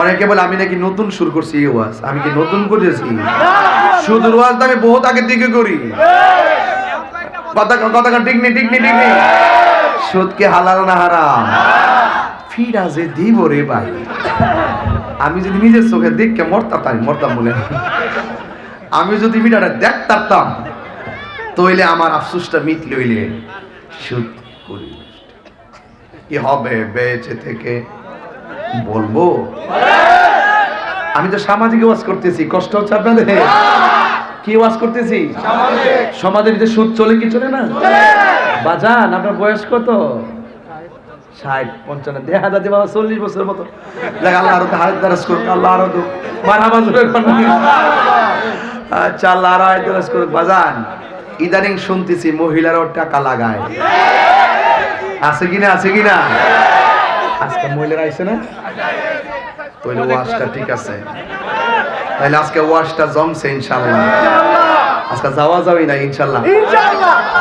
অনেকে বলে আমি নাকি নতুন শুরু করছি এই ওয়াজ। আমি কি নতুন করেছি? সুদূর ওয়াজ আমি বহুত আগে থেকে করি। কথা ঠিক নেই। সুদ কি হালাল না হারাম? ফিরাজে দিব রে ভাই। আমি যদি নিজের চোখে দেখে মরতাম বলে, আমি যদি ভিডিওটা দেখতাম তাইলে আমার আফসোসটা মিট লইলে সুদ করি কি হবে বেঁচে থেকে বলবো। আমি তো সামাজিক ওয়াজ করতেছি, কষ্ট হচ্ছে আপনাদের? কি ওয়াজ করতেছি? সমাজের ভিতরে সুদ চলে কি চলে না? বাজান আপনার বয়স কত? 60-55 দেখা যাচ্ছে বাবা 40 বছরের মতো। দেখ আল্লাহ আরো হায়াত দারাজ করুক, আল্লাহ আরো মারহাবা জোরে করুন। আচ্ছা আল্লাহ আরো হায়াত দারাজ করুক। বাজান ইদানিং শুনতেছি মহিলারাও টাকা লাগায়। আছে কিনা? আজকে মহিলারা আইছে না? তাহলে ওয়াজটা ঠিক আছে, তাহলে আজকে ওয়াজটা জমছে ইনশাআল্লাহ। আজকে যাওয়া যাবে না ইনশাআল্লাহ।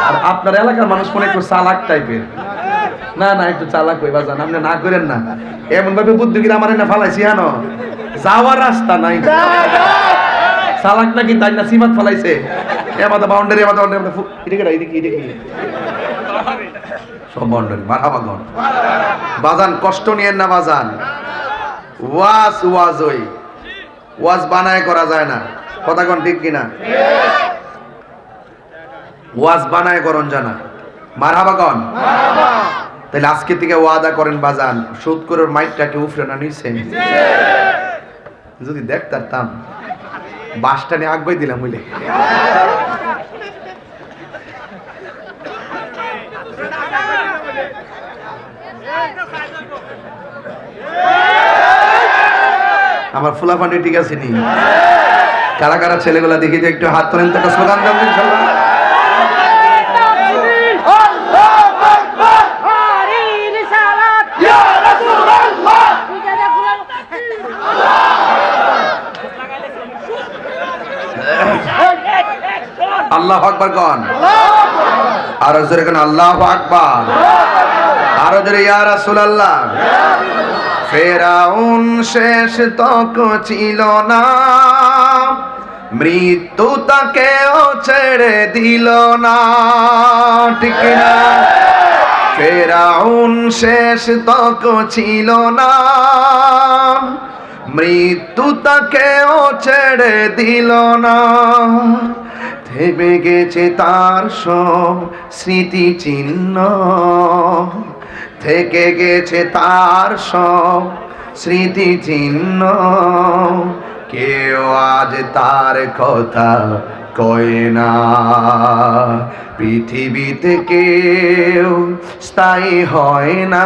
আর আপনার এলাকার মানুষ মনে একটু চালাক টাইপের, না একটু চালাক হইবা জান, আপনি না করেন না। এমন ভাবে বুদ্ধি করে আমার না ফালাইছি হেন যাওয়ার রাস্তা নাই। চালাক নাকি তাই না সীমাত ফালাইছে এমাদা বাউন্ডারি এদিকে সব বাউন্ডারি মারহাবা গন। বাজান কষ্ট নিয়েন না বাজান। ওয়াজ বানায় করা যায় না। কথা কোন ঠিক কিনা? ওয়াজ বানায় করন জানা। মারহাবা কোন? তাহলে আজকে থেকে ওয়াদা করেন বাজান, সুদ করে মাইকটাকে উফরে না নিছে। যদি দেখতাম বাসটা নিয়ে আগবাই দিলাম বুঝলে। আমার ফুলাফান্ডি ঠিক আছে নি? কারা কারা ছেলেগুলা দেখি যে একটু হাত তোলেন তো, একটা স্লোগান দেন ইনশাআল্লাহ। আল্লাহু আকবার কোন? আরো জোরে কোন? আল্লাহু আকবার। আরো জোরে ইয়া রাসূলুল্লাহ। ফেরাউন শেষ তক ছিল না, মৃত্যু তাকেও ছেড়ে দিল না, ঠিক না? ফেরাউন শেষ তক ছিল না, মৃত্যু তাকেও ছেড়ে দিল না। থেমে গেছে তার সব স্মৃতি চিহ্ন, থেকে গেছে তার সব স্মৃতি চিহ্ন। কেউ আজ তার কথা কয় না, পৃথিবীতে কেউ স্থায়ী হয় না।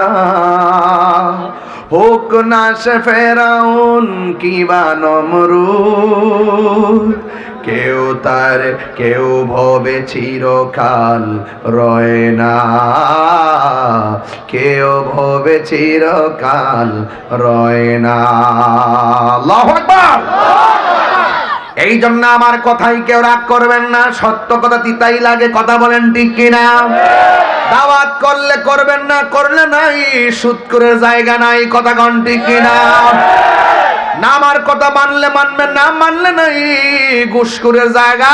হোক না সে ফেরাউন কিবা নমরুদ, কেউ ভবে চিরকাল রয় না, কেউ ভবে চিরকাল রয় না। আল্লাহু আকবার। এই জন্য আমার কথাই কেউ রাগ করবেন না, সত্য কথা তিতাই লাগে। কথা বলেন ঠিক কিনা? দাওয়াত করলে করবেন, না করলে নাই, সুদ করে জায়গা নাই। কথা কোন ঠিক কিনা? না আমার কথা মানলে মানবেন, না মানলে নাই, ঘুষখোরের জায়গা।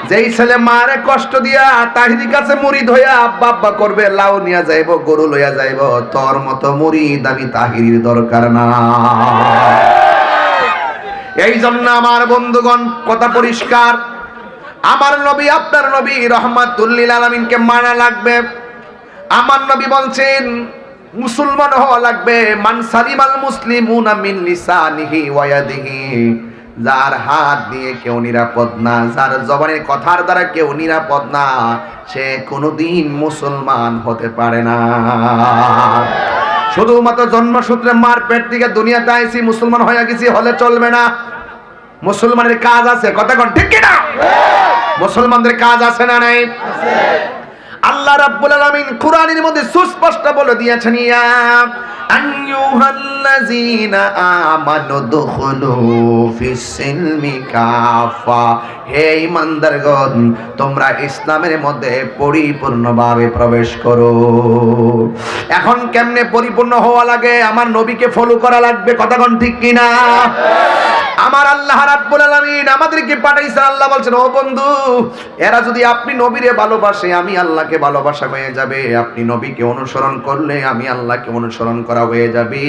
যেই ছেলে মারে কষ্ট দিয়া তাহিরি কাছে মুরিদ হইয়া আব্বা আব্বা করবে, লাউ নিয়া যাইব, গরু লইয়া যাইব, তোর মতো মুরিদ আমি তাহিরির দরকার না। এই জন্য আমার বন্ধুগণ কথা পরিষ্কার, আমার নবী আপনার নবী রহমাতুল লিল আলামিনকে মানা লাগবে। আমার নবী বলছেন মুসলমান হওয়া লাগবে মান সালিমাল মুসলিমুনা মিন লিসানিহি ওয়া ইয়াদিহি, যার হাত দিয়ে কেউ নিরাপদ না, যার জবানের কথার দ্বারা কেউ নিরাপদ না, সে কোনোদিন মুসলমান হতে পারে না। শুধুমাত্র জন্মসূত্রে মার পেট থেকে দুনিয়াতে আইছি মুসলমান হয়ে গেছি হলে চলবে না। মুসলমানের কাজ আছে। কথা কোন ঠিক কিনা? মুসলমানদের কাজ আছে না নাই? আল্লাহ রাব্বুল আলামিন কুরআনের মধ্যে সুস্পষ্ট বলে দিয়েছেন, ইয়া আইয়ুহাল্লাযীনা আমানু দুখুলু ফিস সিলমি কাফা, হে ঈমানদারগণ তোমরা ইসলামের মধ্যে পরিপূর্ণভাবে প্রবেশ করো। এখন কেমনে পরিপূর্ণ হওয়া লাগে? আমার নবীকে ফলো করা লাগবে, কথা কোন ঠিক কিনা? আমার আল্লাহ রাব্বুল আলামিন আমাদেরকে পাঠাইছেন, আল্লাহ বলছেন, ও বন্ধু, এরা যদি আপনি নবীরে ভালোবাসে আমি আল্লাহকে ভালোবাসা হয়ে যাবে, আপনি নবীকে অনুসরণ করলে আমি আল্লাহকে অনুসরণ করা হয়ে যাবে।